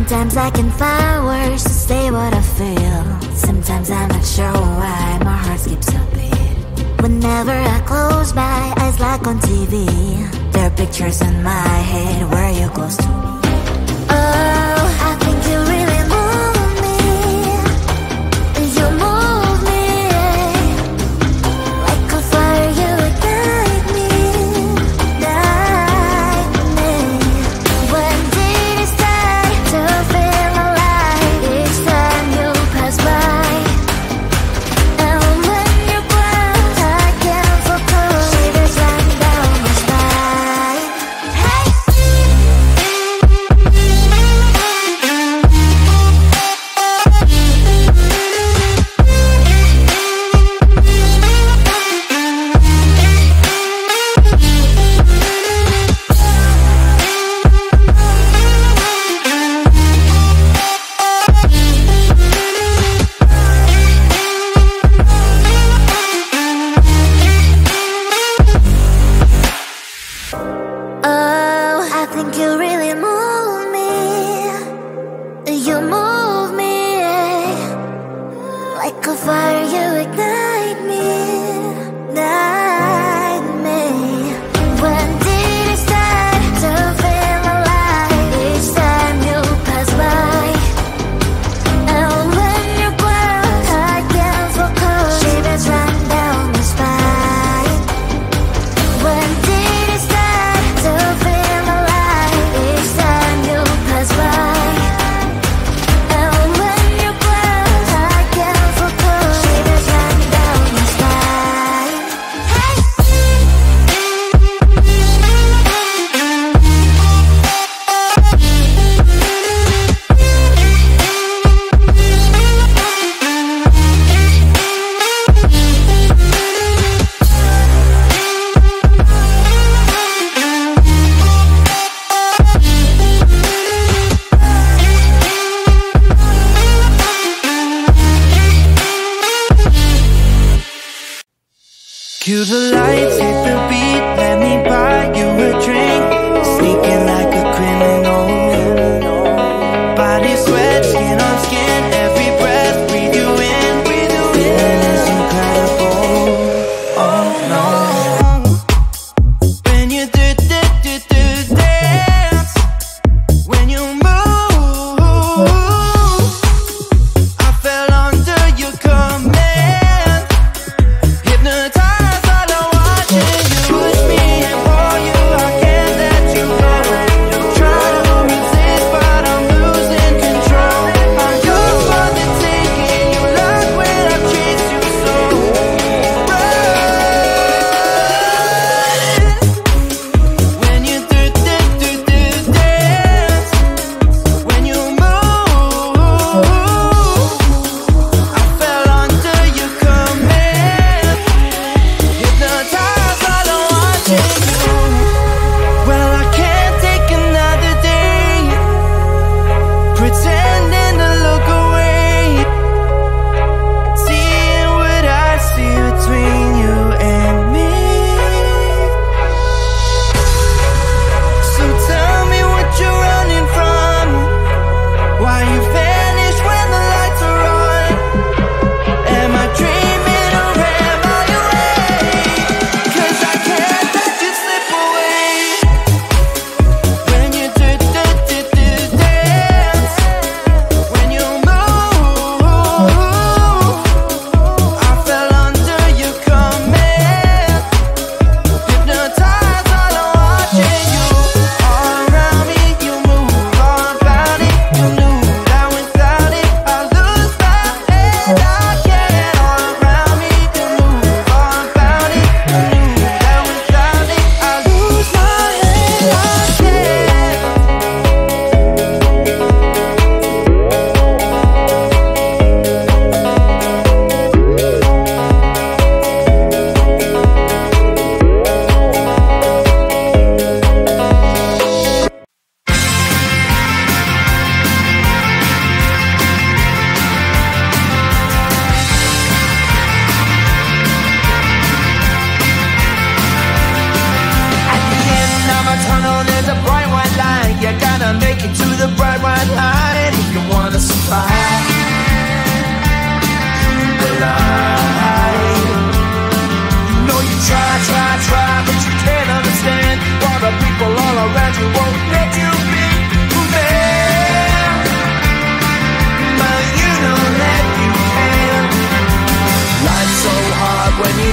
Sometimes I can find words to say what I feel. Sometimes I'm not sure why my heart skips a beat. Whenever I close my eyes like on TV, there are pictures in my head where you're close to me. Oh, I think you really move me. You move me like a fire, you ignite me, ignite me. When did it start to feel alive? Each time you pass by, and when you close, I can't focus. Shivers run down my spine. Hey. Oh, I think you really move me. You move me like a fire, you ignite me, ignite me. When did it start to feel alive? Each time you pass by, and when you're close, I can't focus. Shivers run down my spine. When did it start to feel alive? Each time you pass by, and when you're close, I can't focus. Shivers run down my spine. Hey. Cue the lights, hit the beat, let me buy you a drink. Sneaking like a criminal. Body sweat, skin on skin, every breath, breathe you in. Feeling is incredible. Oh no. When you do dance, when you move, I fell under your command. Hypnotized, all I watch is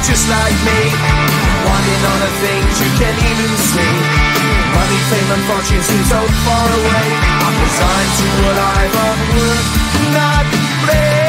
you're just like me, wanting all the things you can't even see. Money, fame and fortune seem so far away. I'm resigned to what I've unworked, not play.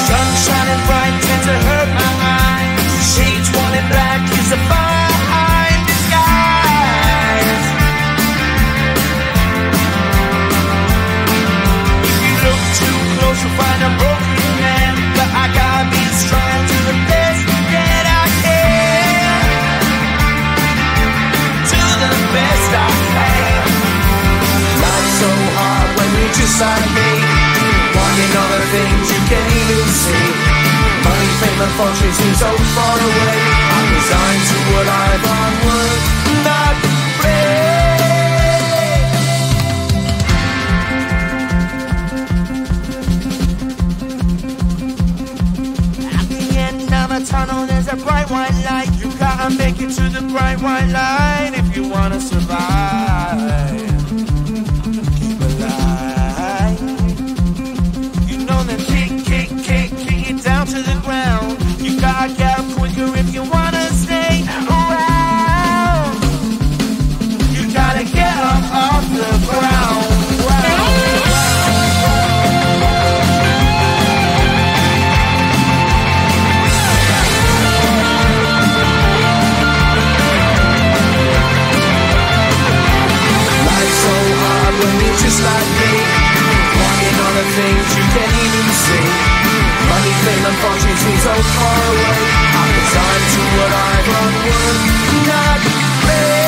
Sun shining bright tends to hurt my eyes. Shades worn in black is a fine disguise. If you look too close, you'll find a broken man. But I gotta be strong to the best that I can. To the best I can. Life's so hard when you're just like me, wanting all the things you can't even see. Money, fame and fortune seem so far away. I'm resigned to what I've unworked, not play. At the end of a tunnel there's a bright white light. You gotta make it to the bright white light if you wanna survive. Keep alive. You know that kick it down to the ground. You gotta get up quicker if you wanna stay around. You gotta get up off the ground. Life's so hard when you're just like me, wanting all the things you can't even see. Money, fame and fortune seem so far away. I'm resigned to what I've unworked, not play.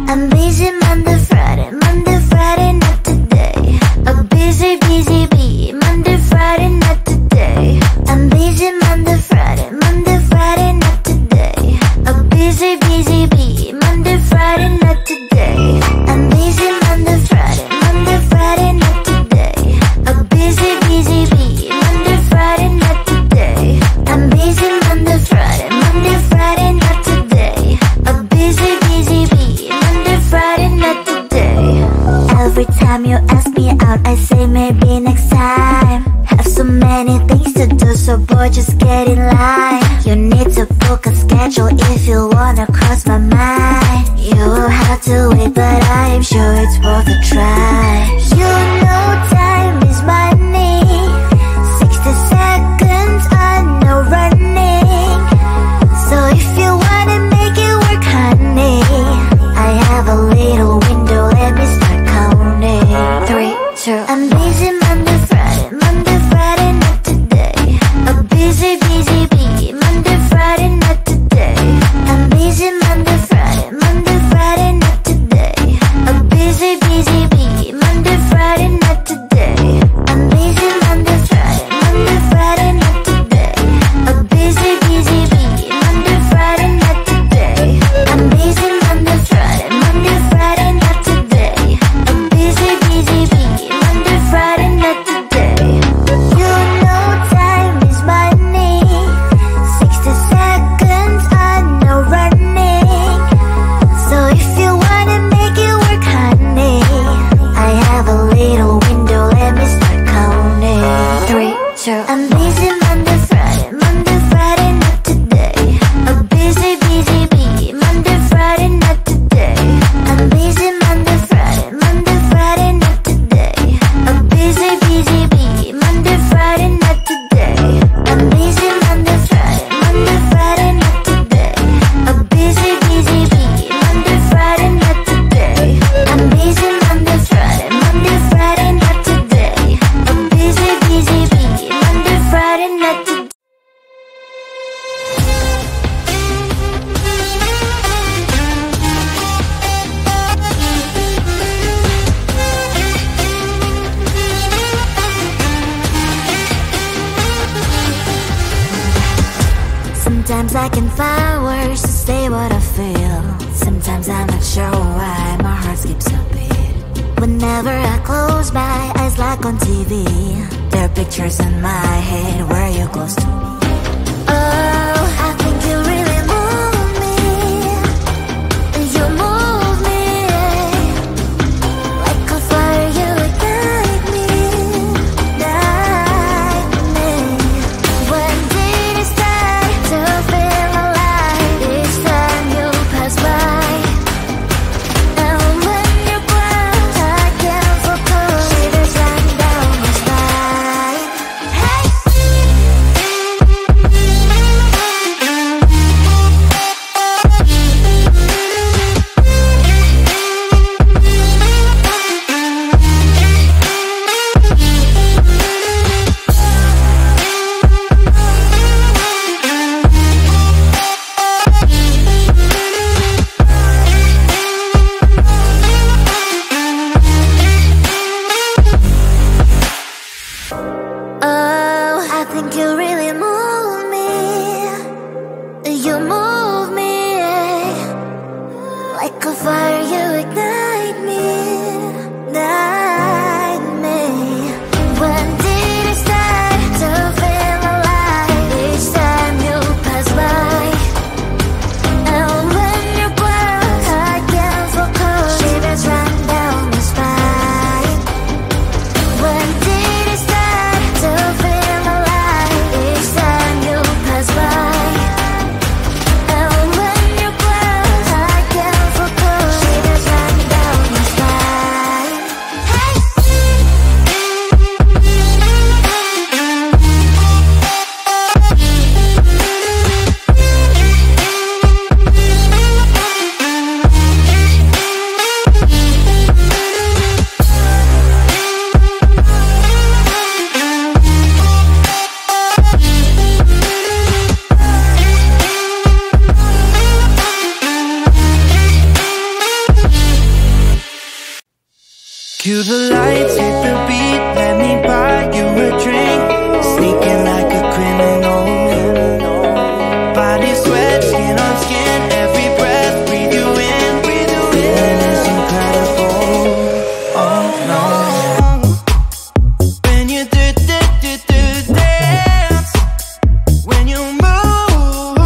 I'm busy Monday, Friday, not today. A busy bee, Monday, Friday, not today. I'm busy Monday, Friday, not today. A busy bee, Monday, Friday, not today. I'm busy Monday, Friday, not today. A busy bee, Monday, Friday, not today. I'm busy Monday, Friday, not today. A busy bee, Monday, Friday, not today. Every time you ask me out, I say maybe next time. Have so many things to do, so boy, just get in line. You need to book a schedule if you wanna cross my mind. You will have to wait, but I am sure it's worth a try. You know time is money. 60 seconds, I know running. So if you wanna make it work, honey, I have a little window, let me start counting. 3, 2, I'm busy Monday, Friday, not today. A busy bee, Monday, Friday, not today. I'm busy Monday, Friday, not today. A busy bee, Monday, Friday, not today. I can find words to say what I feel. Sometimes I'm not sure why my heart skips a beat. Whenever I close my eyes like on TV, there are pictures in my head where you're close to me. Oh, I think you really move me. You move me like a fire, you ignite me, ignite me. When did it start to feel alive? Each time you pass by, and when you cry, I can't focus. Shivers run down my spine. Hey. Oh, I think you really move me. You move me like a fire, you ignite me, ignite me. When did it start to feel alive? Each time you pass by, and when you cry, I can't focus. Shivers run down my spine. When did it start to feel alive? Each time you pass by, and when you cry, I can't focus. Shivers run down my spine. Hey. Cue the lights, hit the beat, let me buy you a drink. Sneaking like a criminal. Body sweat, skin on skin, every breath, breathe you in. Feeling is incredible. Oh no. When you do dance, when you move,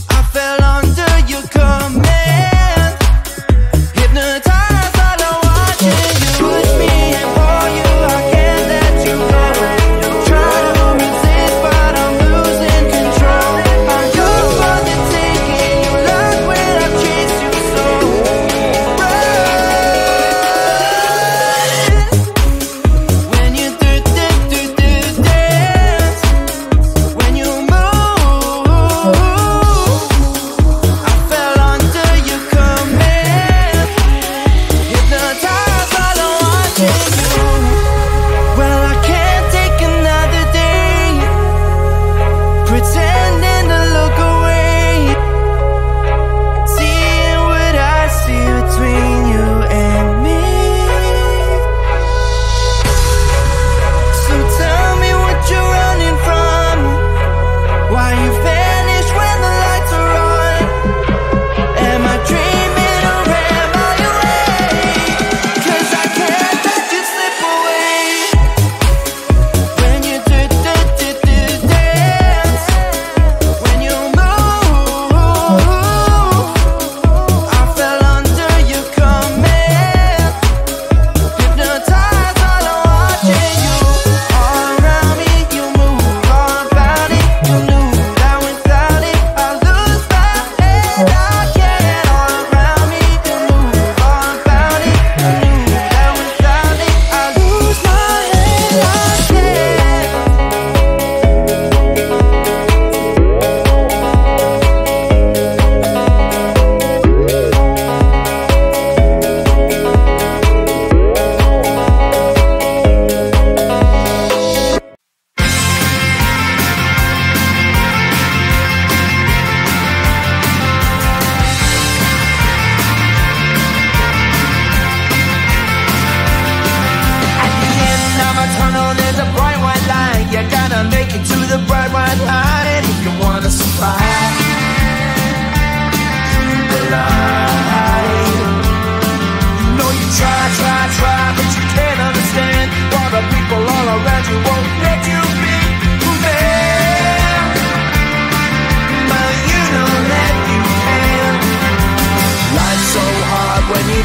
I fell under your command. Hypnotized, all I want is you. Push me and for you, I can't let you go. Try to resist, but I'm losing control.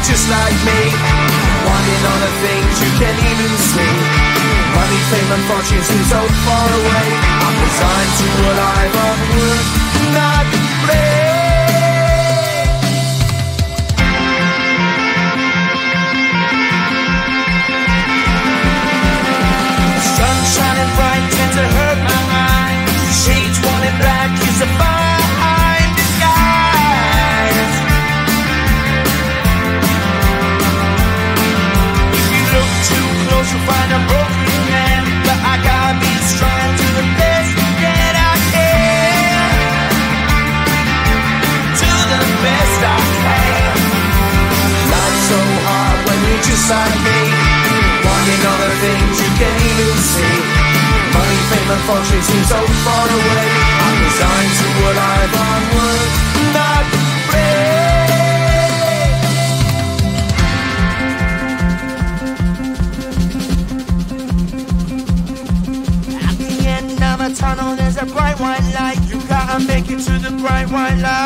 you're just like me, wanting all the things you can't even see. Money, fame and fortune seem so far away. I'm resigned to what I've unworked, not play. Sun shining bright tends to hurt my eyes. Shades worn in black is a fine disguise. If you look too close you'll find a broken man, but I gotta be strong to the best that I can. To the best I can. Life's so hard when you're just like me, wanting all the things you can't even see. Money, fame and fortune seem so far away. I'm resigned to what I've unworked, not At the end of a tunnel there's a bright white light. You gotta make it to the bright white light.